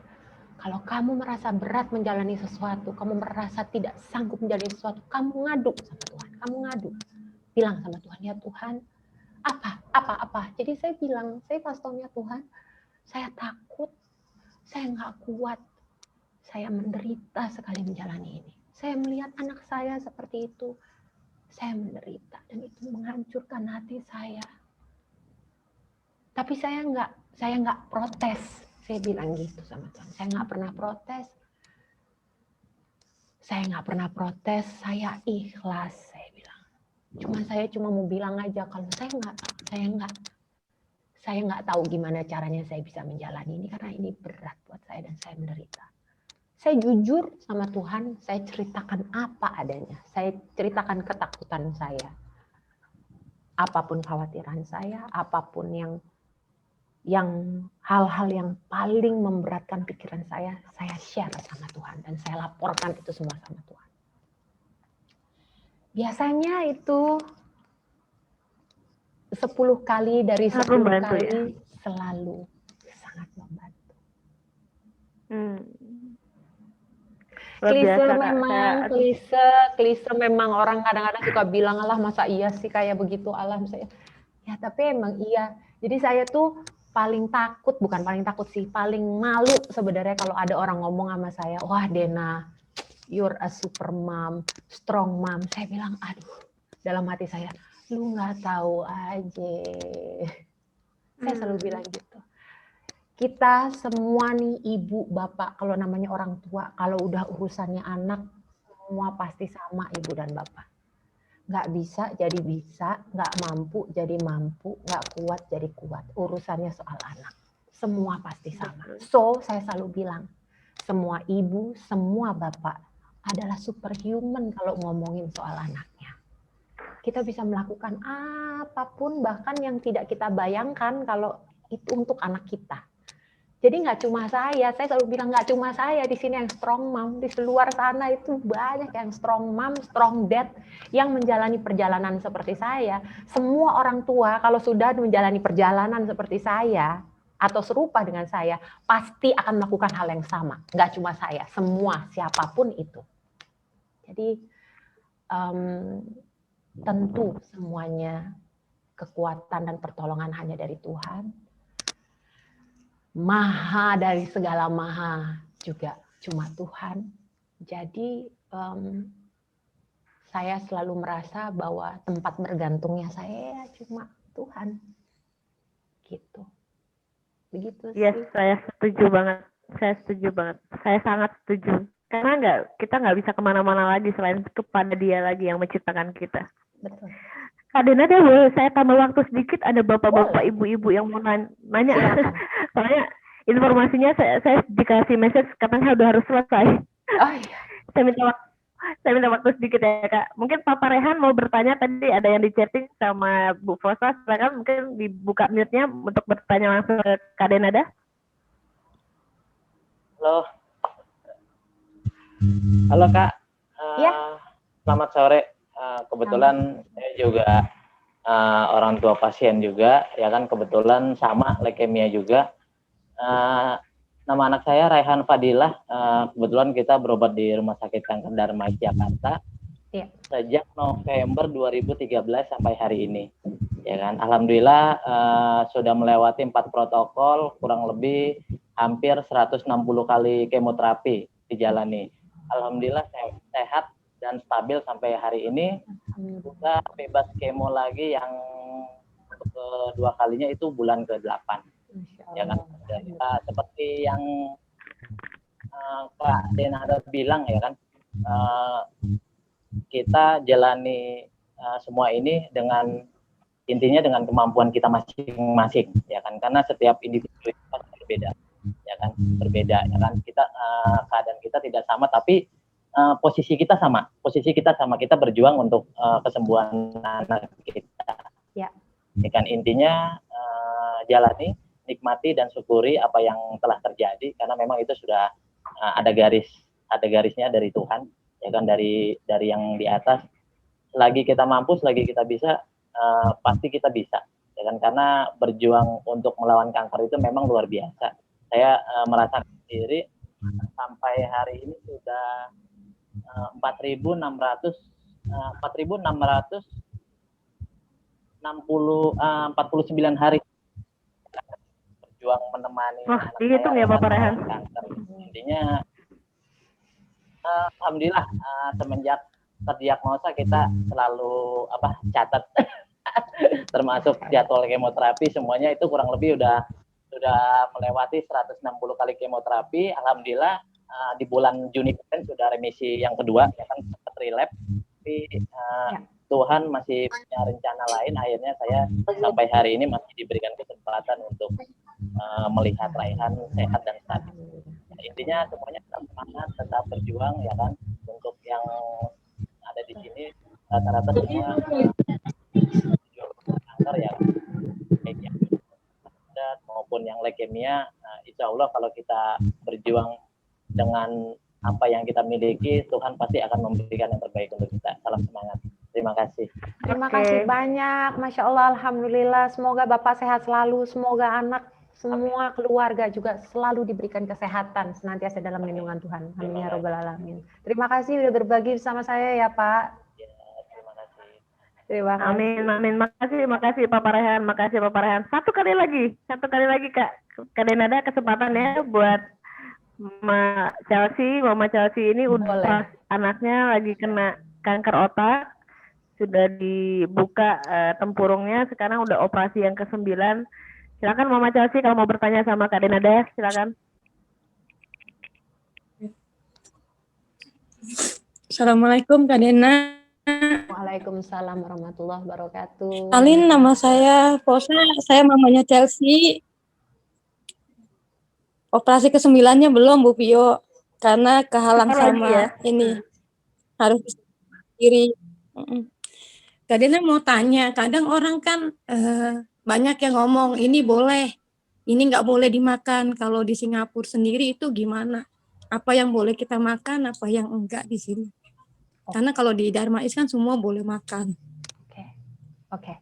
kalau kamu merasa berat menjalani sesuatu, kamu merasa tidak sanggup menjalani sesuatu, kamu ngadu sama Tuhan, kamu ngadu. Bilang sama Tuhan, ya Tuhan, apa. Jadi saya bilang, saya pastornya Tuhan, saya takut, saya nggak kuat, saya menderita sekali menjalani ini. Saya melihat anak saya seperti itu, saya menderita dan itu menghancurkan hati saya. Tapi saya nggak protes, saya bilang gitu sama Tuhan. Saya nggak pernah protes, saya ikhlas, saya bilang. Saya cuma mau bilang aja kalau saya nggak tahu gimana caranya saya bisa menjalani ini karena ini berat buat saya dan saya menderita. Saya jujur sama Tuhan, saya ceritakan apa adanya. Saya ceritakan ketakutan saya. Apapun khawatiran saya, apapun yang hal-hal yang paling memberatkan pikiran saya share sama Tuhan dan saya laporkan itu semua sama Tuhan. Biasanya itu 10 kali dari 10 kali ya? Selalu sangat membantu. Klise memang orang kadang-kadang suka bilang, Allah masa iya sih kayak begitu Allah misalnya. Ya tapi emang iya. Jadi saya tuh paling malu sebenarnya kalau ada orang ngomong sama saya, wah Dena, you're a super mom, strong mom. Saya bilang, aduh, dalam hati saya, lu nggak tahu aja. Saya selalu bilang gitu. Kita semua nih ibu, bapak, kalau namanya orang tua, kalau udah urusannya anak, semua pasti sama ibu dan bapak. Nggak bisa jadi bisa, nggak mampu jadi mampu, nggak kuat jadi kuat. Urusannya soal anak. Semua pasti sama. So, saya selalu bilang, semua ibu, semua bapak adalah superhuman kalau ngomongin soal anaknya. Kita bisa melakukan apapun, bahkan yang tidak kita bayangkan kalau itu untuk anak kita. Jadi nggak cuma saya selalu bilang nggak cuma saya di sini yang strong mom, di luar sana itu banyak yang strong mom, strong dad yang menjalani perjalanan seperti saya. Semua orang tua kalau sudah menjalani perjalanan seperti saya atau serupa dengan saya, pasti akan melakukan hal yang sama. Nggak cuma saya, semua siapapun itu. Jadi tentu semuanya kekuatan dan pertolongan hanya dari Tuhan. Maha dari segala maha juga cuma Tuhan. Jadi saya selalu merasa bahwa tempat bergantungnya saya cuma Tuhan. gitu. Begitu sih. Yes, saya setuju banget. Saya sangat setuju. Karena kita nggak bisa kemana-mana lagi selain kepada Dia lagi yang menciptakan kita. Betul. Kak Dena deh, boleh saya tambah waktu sedikit? Ada bapak-bapak, Boleh. ibu-ibu yang mau nanya. Silakan. Soalnya informasinya saya dikasih message katanya udah harus selesai. Oh iya. Saya minta waktu sedikit ya Kak. Mungkin Papa Rehan mau bertanya, tadi ada yang di chatting sama Bu Fosa, silakan mungkin dibuka mute-nya untuk bertanya langsung ke Kak Denada. Halo Kak. Ya. Selamat sore. Kebetulan saya juga orang tua pasien juga, ya kan, kebetulan sama leukemia juga. Nama anak saya Raihan Fadilah. Kebetulan kita berobat di Rumah Sakit Kanker Darmais Jakarta sejak November 2013 sampai hari ini. Ya kan, alhamdulillah sudah melewati 4 protokol, kurang lebih hampir 160 kali kemoterapi dijalani. Alhamdulillah sehat dan stabil sampai hari ini. Sudah bebas kemo lagi yang untuk kedua kalinya itu bulan ke-8. Ya kan, seperti yang Kak Denada bilang ya kan, kita jalani semua ini dengan intinya dengan kemampuan kita masing-masing, ya kan, karena setiap individu itu berbeda, ya kan, kita keadaan kita tidak sama, tapi posisi kita sama, kita berjuang untuk kesembuhan anak kita, ya kan, intinya jalani, nikmati dan syukuri apa yang telah terjadi, karena memang itu sudah ada garisnya dari Tuhan, ya kan, dari yang di atas. Selagi kita mampu, selagi kita bisa, pasti kita bisa, ya kan, karena berjuang untuk melawan kanker itu memang luar biasa. Saya merasakan sendiri sampai hari ini sudah 4.649 hari berjuang menemani anak dihitung ya Bapak Rehan. Intinya alhamdulillah semenjak terdiagnosa kita selalu catat termasuk jadwal kemoterapi semuanya itu kurang lebih sudah melewati 160 kali kemoterapi. Alhamdulillah di bulan Juni kemarin sudah remisi yang kedua, ya kan, sempat relapse, tapi Tuhan masih punya rencana lain. Akhirnya saya sampai hari ini masih diberikan kesempatan untuk melihat Raihan sehat dan stabil. Intinya semuanya tetap semangat, tetap berjuang, ya kan. Untuk yang ada di sini rata-rata semua kanker ya, baik yang berat maupun yang leukemia. Insya Allah kalau kita berjuang dengan apa yang kita miliki, Tuhan pasti akan memberikan yang terbaik untuk kita. Salam semangat. Terima kasih. Terima kasih banyak. Masya Allah, alhamdulillah. Semoga Bapak sehat selalu. Semoga anak, semua keluarga juga selalu diberikan kesehatan, senantiasa dalam lindungan Tuhan. Amin ya Rabbal Alamin. Terima kasih sudah berbagi bersama saya ya Pak. Ya, terima kasih. Terima kasih. Amin. Makasih Bapak Rehan. Satu kali lagi Kak Denada kesempatannya buat Mama Chelsea ini udah anaknya lagi kena kanker otak, sudah dibuka tempurungnya, sekarang udah operasi yang ke-9. Silakan Mama Chelsea kalau mau bertanya sama Kak Denada, silakan. Assalamualaikum Kak Dena. Waalaikumsalam warahmatullahi wabarakatuh. Alin, nama saya Fosa, saya mamanya Chelsea. Operasi ke-9-nya belum Bu Pio, karena kehalang sama ini, harus kiri. Kak Dena mau tanya, kadang orang kan banyak yang ngomong, ini boleh, ini nggak boleh dimakan. Kalau di Singapura sendiri itu gimana? Apa yang boleh kita makan, apa yang enggak di sini? Karena kalau di Darmais kan semua boleh makan. Oke.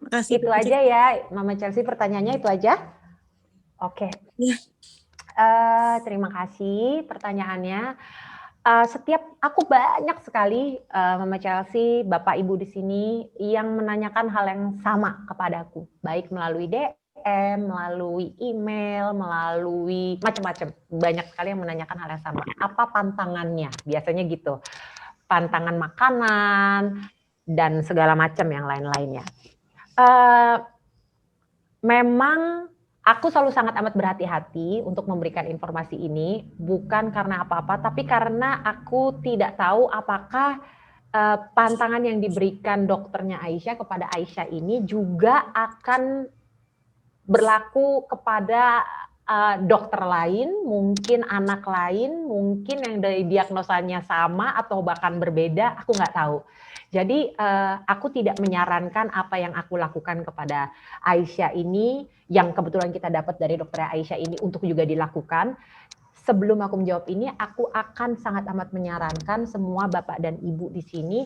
Makasih. Itu aja ya, Mama Chelsea, pertanyaannya itu aja. Oke. Ya. Terima kasih pertanyaannya. Aku banyak sekali Mama Chelsea, Bapak Ibu di sini yang menanyakan hal yang sama kepadaku, baik melalui DM, melalui email, melalui macam-macam. Banyak sekali yang menanyakan hal yang sama. Apa pantangannya? Biasanya gitu. Pantangan makanan dan segala macam yang lain-lainnya. memang aku selalu sangat amat berhati-hati untuk memberikan informasi ini, bukan karena apa-apa, tapi karena aku tidak tahu apakah pantangan yang diberikan dokternya Aisyah kepada Aisyah ini juga akan berlaku kepada dokter lain, mungkin anak lain, mungkin yang dari diagnosanya sama atau bahkan berbeda, aku nggak tahu. Jadi aku tidak menyarankan apa yang aku lakukan kepada Aisyah ini, yang kebetulan kita dapat dari dokter Aisyah ini untuk juga dilakukan. Sebelum aku menjawab ini, aku akan sangat amat menyarankan semua bapak dan ibu di sini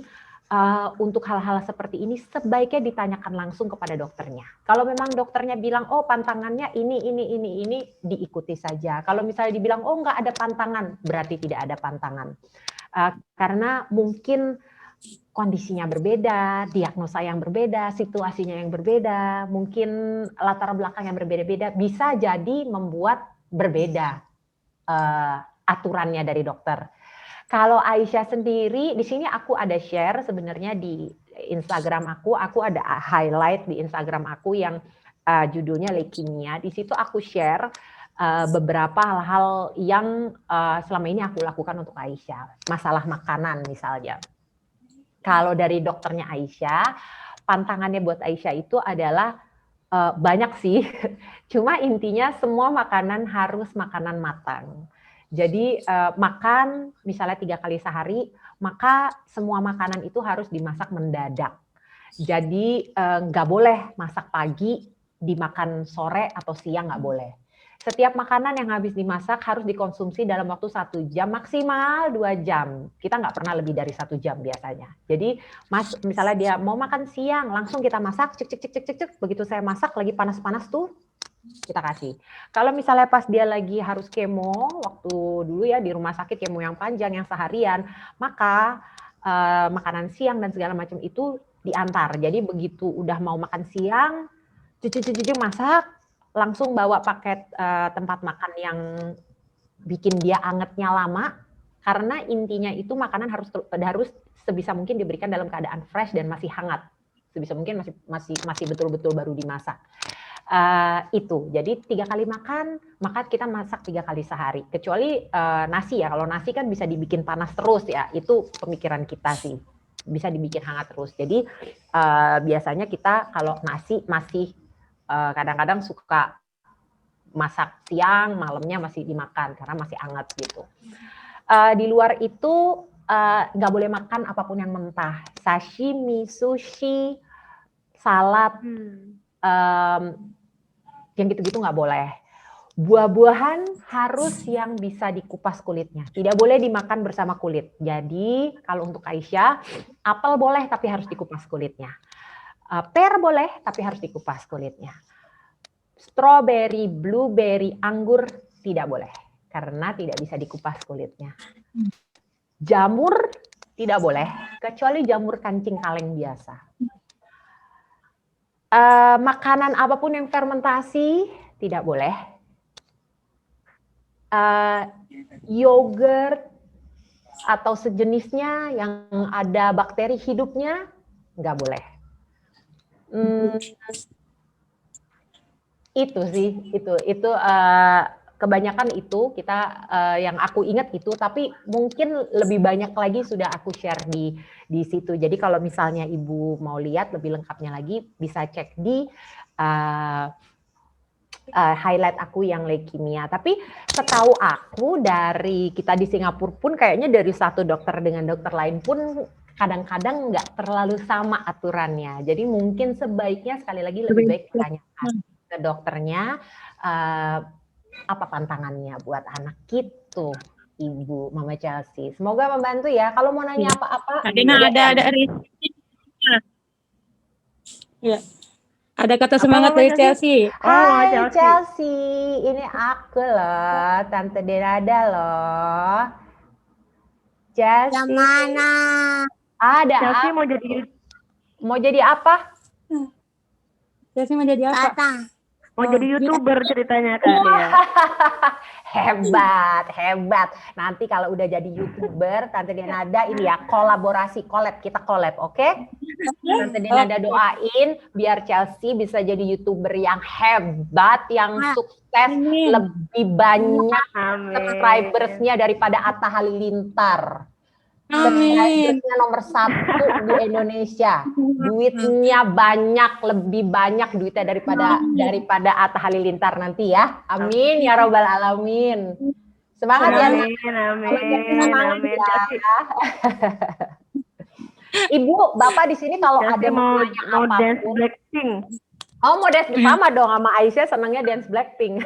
untuk hal-hal seperti ini sebaiknya ditanyakan langsung kepada dokternya. Kalau memang dokternya bilang, oh pantangannya ini, diikuti saja. Kalau misalnya dibilang, oh nggak ada pantangan, berarti tidak ada pantangan. Karena mungkin kondisinya berbeda, diagnosa yang berbeda, situasinya yang berbeda, mungkin latar belakang yang berbeda-beda, bisa jadi membuat berbeda aturannya dari dokter. Kalau Aisyah sendiri, di sini aku ada share sebenarnya di Instagram aku ada highlight di Instagram aku yang judulnya leukemia. Di situ aku share beberapa hal-hal yang selama ini aku lakukan untuk Aisyah. Masalah makanan misalnya. Kalau dari dokternya Aisyah, pantangannya buat Aisyah itu adalah banyak sih. Cuma intinya semua makanan harus makanan matang. Jadi makan misalnya 3 kali sehari, maka semua makanan itu harus dimasak mendadak. Jadi nggak boleh masak pagi, dimakan sore atau siang nggak boleh. Setiap makanan yang habis dimasak harus dikonsumsi dalam waktu 1 jam, maksimal 2 jam. Kita nggak pernah lebih dari 1 jam biasanya. Jadi misalnya dia mau makan siang, langsung kita masak, cek. Begitu saya masak lagi panas-panas tuh, kita kasih. Kalau misalnya pas dia lagi harus kemo, waktu dulu ya di rumah sakit kemo yang panjang, yang seharian, maka makanan siang dan segala macam itu diantar. Jadi begitu udah mau makan siang, cucu masak, langsung bawa paket tempat makan yang bikin dia angetnya lama, karena intinya itu makanan harus sebisa mungkin diberikan dalam keadaan fresh dan masih hangat. Sebisa mungkin masih betul-betul baru dimasak. Itu jadi 3 kali makan, maka kita masak 3 kali sehari, kecuali nasi ya. Kalau nasi kan bisa dibikin panas terus ya, itu pemikiran kita sih, bisa dibikin hangat terus. Jadi biasanya kita kalau nasi masih kadang-kadang suka masak siang, malamnya masih dimakan karena masih hangat gitu. Di luar itu nggak boleh makan apapun yang mentah, sashimi, sushi, salad, yang gitu-gitu nggak boleh. Buah-buahan harus yang bisa dikupas kulitnya, tidak boleh dimakan bersama kulit. Jadi kalau untuk Aisyah, apel boleh tapi harus dikupas kulitnya. Per boleh tapi harus dikupas kulitnya. Strawberry, blueberry, anggur tidak boleh karena tidak bisa dikupas kulitnya. Jamur tidak boleh kecuali jamur kancing kaleng biasa. Makanan apapun yang fermentasi tidak boleh. Yogurt atau sejenisnya yang ada bakteri hidupnya nggak boleh. Itu sih, itu kebanyakan itu kita yang aku ingat itu, tapi mungkin lebih banyak lagi sudah aku share di situ. Jadi kalau misalnya Ibu mau lihat lebih lengkapnya lagi, bisa cek di highlight aku yang leukemia. Tapi setahu aku dari kita di Singapura pun kayaknya dari satu dokter dengan dokter lain pun kadang-kadang nggak terlalu sama aturannya. Jadi mungkin sebaiknya sekali lagi lebih baik ditanyakan ke dokternya apa pantangannya buat anak gitu, Ibu Mama Chelsea. Semoga membantu ya. Kalau mau nanya apa-apa, ada ya. Ada kata semangat dari Chelsea. Hai Chelsea, ini aku loh, Tante Denada loh. Chelsea. Yang mana? Ada. Chelsea mau jadi apa? Chelsea mau jadi apa? Mau jadi YouTuber ceritanya kan ya. Hebat. Nanti kalau udah jadi YouTuber, Tante Denada ini ya collab, kita collab, oke? Tante Denada doain biar Chelsea bisa jadi YouTuber yang hebat, yang sukses, lebih banyak subscribersnya daripada Atta Halilintar. Subscribersnya nomor 1 di Indonesia. Duitnya banyak, lebih banyak duitnya daripada Atta Halilintar nanti ya. Amin ya robbal alamin. Semangat ya. Amin. Ibu, Bapak di sini kalau ada mau dance Blackpink. Oh, mau dance sama dong sama Aisyah, senangnya dance Blackpink.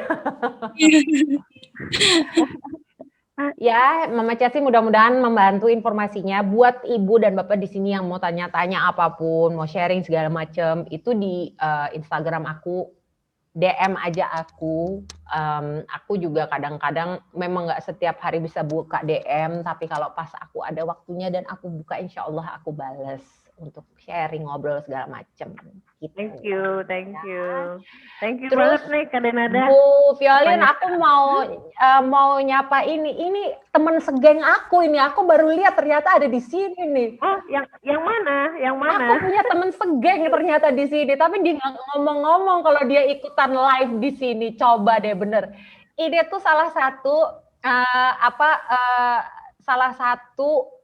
Ya, Mama Chelsea mudah-mudahan membantu informasinya buat Ibu dan Bapak di sini yang mau tanya-tanya apapun, mau sharing segala macam, itu di Instagram aku, DM aja aku. Aku juga kadang-kadang memang nggak setiap hari bisa buka DM, tapi kalau pas aku ada waktunya dan aku buka, insya Allah aku bales untuk sharing, ngobrol segala macam. Gitu. Thank you. Terus, banget nih Kak Denada. Bu Violin, aku mau nyapa ini teman segeng aku ini. Aku baru lihat ternyata ada di sini nih. Oh, yang mana? Aku punya teman segeng ternyata di sini, tapi dia nggak ngomong-ngomong kalau dia ikutan live di sini. Coba deh bener. Ini tuh salah satu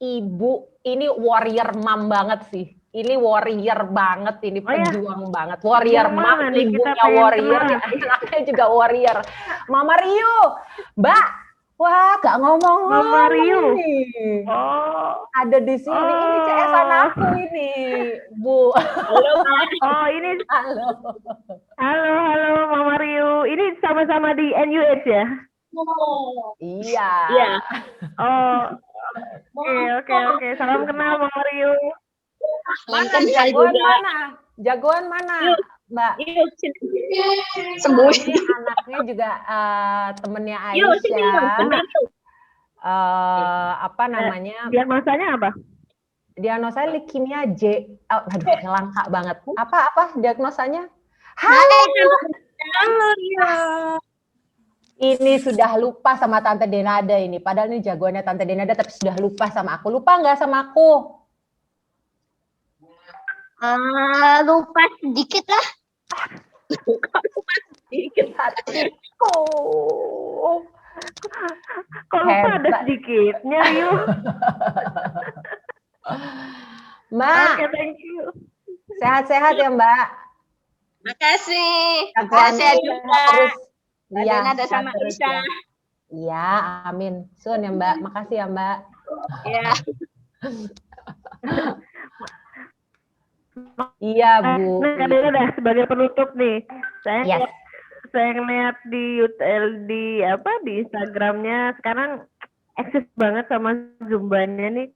ibu, ini warrior mom banget sih. Ini warrior banget, ini pejuang banget. Warrior mom, ibunya warrior, anaknya juga warrior. Mama Rio, Mbak, wah gak ngomong. Mama Rio. Oh, ada di sini. Ini CS-an aku ini, Bu. Halo, oh ini. Halo Mama Rio. Ini sama-sama di NUH ya? Oh, iya. Oh. Oke. Salam kenal Mama Rio. Mana jagoan mana, Mbak? Sembuh. Ini anaknya juga temennya Aisyah. Apa namanya? Diagnosanya apa? Diagnosanya leukemia J. Aduh, langka banget. Apa diagnosanya? Halo ya. Ini sudah lupa sama Tante Denada ini. Padahal ini jagoannya Tante Denada, tapi sudah lupa sama aku. Lupa nggak sama aku? Lupa sedikit lah. Lupa sedikit hatiku. Kok lupa ada sedikitnya, yuk. Mbak. Oke, thank you. Sehat-sehat ya, Mbak. Makasih. Makasih juga. Iya, ada sama Aisyah. Iya, amin. Sun ya, Mbak. Makasih ya, Mbak. Iya. Iya, Bu. Nah, kadang-kadang sebagai penutup nih, saya ngeliat di Instagramnya sekarang eksis banget sama Zumbanya nih.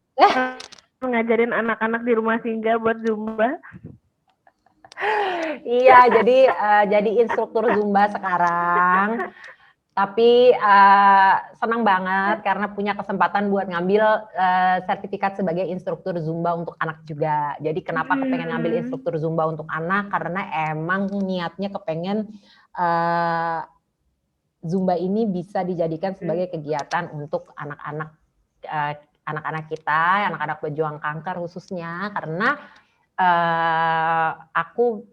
Ngajarin anak-anak di rumah singgah buat Zumba. Iya, jadi instruktur Zumba sekarang. Tapi senang banget karena punya kesempatan buat ngambil sertifikat sebagai instruktur Zumba untuk anak juga. Jadi kenapa kepengen ngambil instruktur Zumba untuk anak? Karena emang niatnya kepengen Zumba ini bisa dijadikan sebagai kegiatan untuk anak-anak kita, anak-anak pejuang kanker khususnya. Karena aku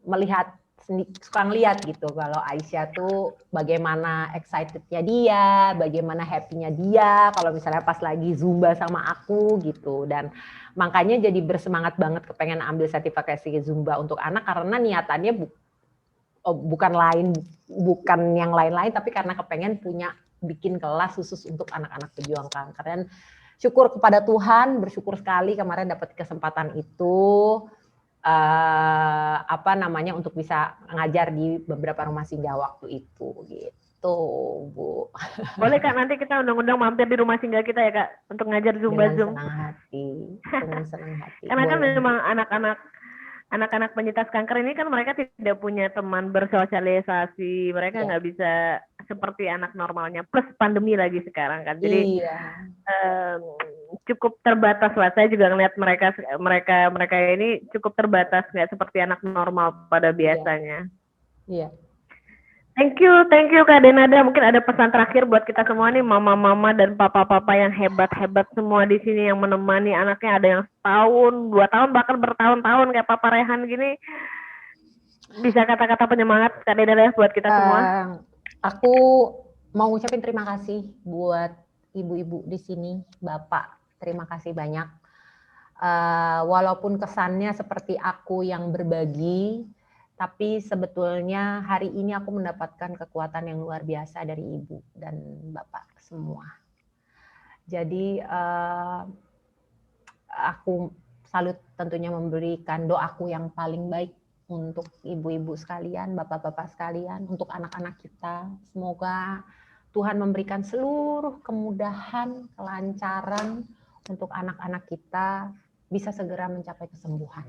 suka ngeliat gitu kalau Aisyah tuh bagaimana excitednya dia, bagaimana happy-nya dia kalau misalnya pas lagi Zumba sama aku gitu. Dan makanya jadi bersemangat banget kepengen ambil sertifikasi Zumba untuk anak karena niatannya bukan yang lain-lain, tapi karena kepengen bikin kelas khusus untuk anak-anak pejuang kanker. Dan syukur kepada Tuhan, bersyukur sekali kemarin dapat kesempatan itu. Untuk bisa ngajar di beberapa rumah singgah waktu itu gitu, Bu. Boleh Kak, nanti kita undang-undang mampir di rumah singgah kita ya Kak untuk ngajar Zumba Zoom. Dengan senang hati. Karena kan memang anak-anak penyintas kanker ini kan mereka tidak punya teman bersosialisasi, mereka nggak bisa seperti anak normalnya, plus pandemi lagi sekarang kan, jadi cukup terbatas lah. Saya juga ngeliat mereka ini cukup terbatas, nggak seperti anak normal pada biasanya. Iya. Thank you Kak Denada. Mungkin ada pesan terakhir buat kita semua nih, mama-mama dan papa-papa yang hebat-hebat semua di sini yang menemani anaknya, ada yang setahun, 2 tahun, bahkan bertahun-tahun kayak Papa Rehan gini. Bisa kata-kata penyemangat Kak Denada buat kita semua. Aku mau ngucapin terima kasih buat ibu-ibu di sini, Bapak. Terima kasih banyak. Walaupun kesannya seperti aku yang berbagi, tapi sebetulnya hari ini aku mendapatkan kekuatan yang luar biasa dari Ibu dan Bapak semua. Jadi aku salut tentunya memberikan doaku yang paling baik untuk ibu-ibu sekalian, bapak-bapak sekalian, untuk anak-anak kita. Semoga Tuhan memberikan seluruh kemudahan, kelancaran untuk anak-anak kita bisa segera mencapai kesembuhan.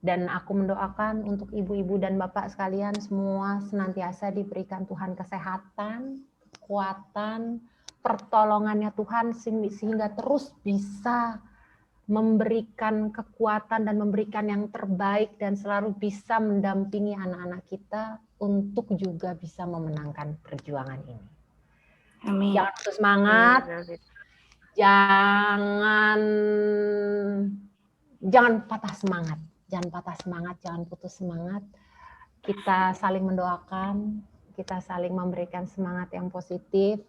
Dan aku mendoakan untuk ibu-ibu dan bapak sekalian semua senantiasa diberikan Tuhan kesehatan, kekuatan, pertolongannya Tuhan sehingga terus bisa memberikan kekuatan dan memberikan yang terbaik dan selalu bisa mendampingi anak-anak kita untuk juga bisa memenangkan perjuangan ini. Amin. Jangan putus semangat, jangan patah semangat. Jangan patah semangat, jangan putus semangat. Kita saling mendoakan, kita saling memberikan semangat yang positif.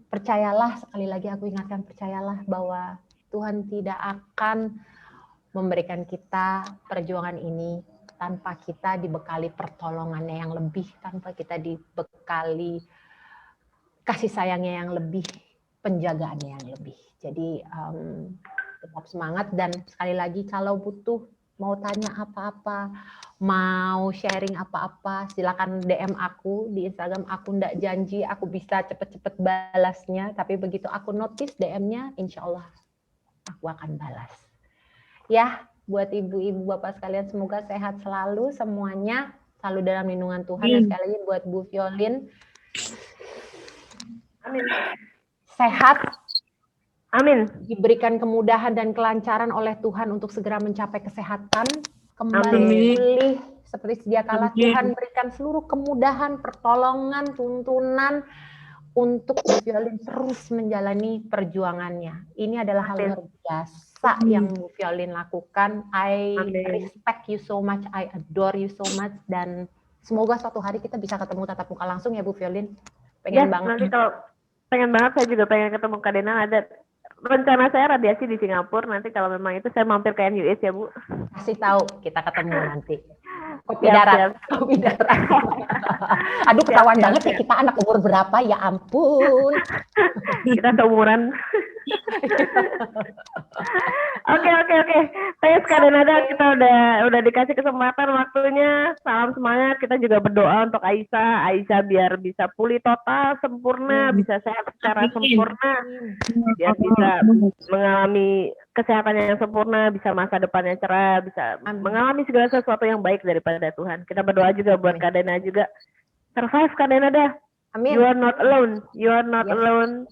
Percayalah, sekali lagi aku ingatkan, percayalah bahwa Tuhan tidak akan memberikan kita perjuangan ini tanpa kita dibekali pertolongannya yang lebih, tanpa kita dibekali kasih sayangnya yang lebih, penjagaannya yang lebih. Jadi tetap semangat, dan sekali lagi kalau butuh, mau tanya apa-apa, mau sharing apa-apa, silakan DM aku di Instagram. Aku ndak janji aku bisa cepet-cepet balasnya, tapi begitu aku notice DM-nya, insya Allah aku akan balas. Ya, buat ibu-ibu bapak sekalian, semoga sehat selalu semuanya, selalu dalam lindungan Tuhan. Dan sekali lagi buat Bu Violin, Amin. Sehat, amin, diberikan kemudahan dan kelancaran oleh Tuhan untuk segera mencapai kesehatan, kembali Amin. pulih seperti sedia kala. Tuhan berikan seluruh kemudahan, pertolongan, tuntunan untuk Bu Violin terus menjalani perjuangannya. Ini adalah hal luar biasa yang Bu Violin lakukan. I respect you so much, I adore you so much, dan semoga suatu hari kita bisa ketemu tatap muka langsung ya Bu Violin. Pengen banget. Nanti kalau pengen banget, saya juga pengen ketemu Kak Dena. Ada rencana saya radiasi di Singapura, nanti kalau memang itu saya mampir ke NUS ya Bu. Kasih tahu, kita ketemu nanti. Kopi darat. Kopi darat. Aduh, ketahuan banget ya kita anak umur berapa, ya ampun. Kita seumuran. Oke. Thanks Kak Denada, kita udah dikasih kesempatan waktunya. Salam semangat, kita juga berdoa untuk Aisyah biar bisa pulih total, sempurna, bisa sehat secara sempurna, biar bisa mengalami kesehatan yang sempurna, bisa masa depannya cerah, bisa mengalami segala sesuatu yang baik daripada Tuhan. Kita berdoa juga buat Kak Dena juga. Survive Kak Denada. Amin. You are not alone. You are not alone.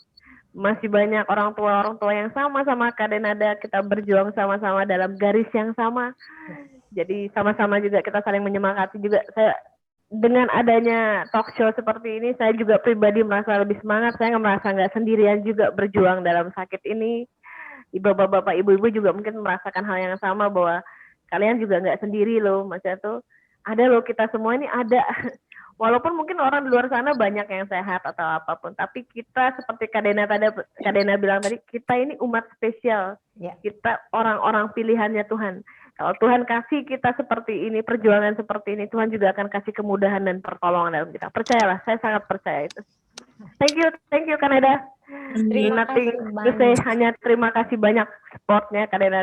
Masih banyak orang tua yang sama Kak Denada, kita berjuang sama-sama dalam garis yang sama. Jadi sama-sama juga kita saling menyemangati juga. Saya dengan adanya talk show seperti ini, saya juga pribadi merasa lebih semangat. Saya merasa nggak sendirian juga berjuang dalam sakit ini. Bapak-bapak, ibu-ibu juga mungkin merasakan hal yang sama, bahwa kalian juga nggak sendiri loh. Maksudnya tuh ada loh, kita semua ini ada. Walaupun mungkin orang di luar sana banyak yang sehat atau apapun, tapi kita seperti Kak Dena bilang tadi, kita ini umat spesial. Kita orang-orang pilihannya Tuhan. Kalau Tuhan kasih kita seperti ini, perjuangan seperti ini, Tuhan juga akan kasih kemudahan dan pertolongan dalam kita. Percayalah, saya sangat percaya itu. Thank you Kak Dena. Nothing to say, hanya terima kasih banyak supportnya Kak Dena.